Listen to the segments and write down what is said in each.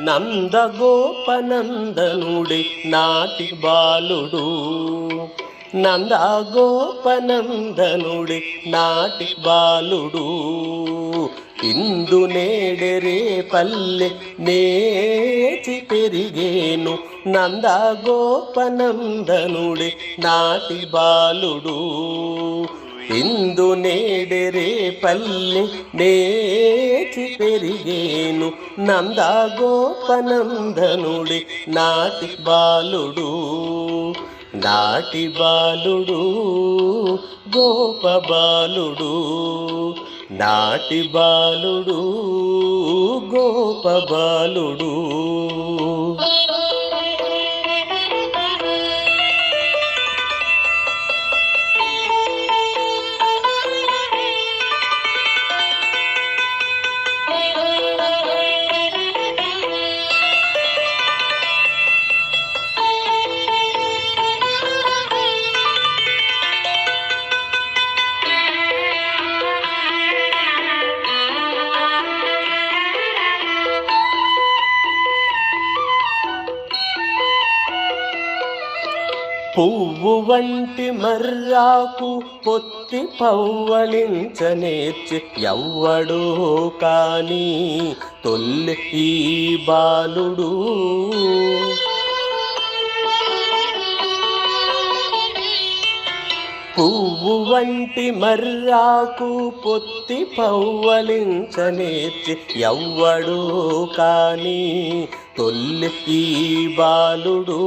నందగోపనందనుడి నాటి బాలుడు, నందగోపనందనుడి నాటి బాలుడు. ఇందు నేడెరే పల్లె నేచి పెరిగేను, నందగోపనందనుడి నాటి బాలుడు. ఇందు నేడెరే పల్లె నేచి పెరిగేను, నందగోపనందనుడి నాటి బాలుడు. నాటి బాలుడు గోప బాలుడు, నాటి బాలుడు గోప బాలుడు. పువ్వు వంటి మర్రాకు పొత్తి పవ్వళించనేర్చి ఎవ్వడో కాని తొల్లి ఈ బాలుడు. పువ్వు వంటి మర్రాకు పొత్తి పవ్వళించనేర్చి ఎవ్వడో కాని తొల్లి ఈ బాలుడు.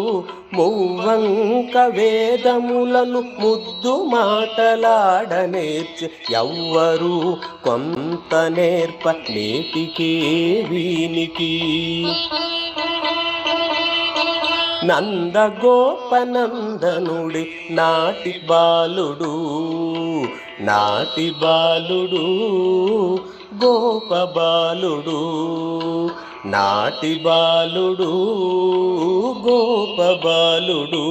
మువ్వంక వేదములను ముద్దు మాటలాడనేర్చి ఎవ్వరు కొంత నేర్ప నేటికే వీనికి. నందగోపనందనుడి నాటి బాలుడు, నాటి బాలుడు గోప బాలుడు, నాటి బాలుడు గోప బాలుడు.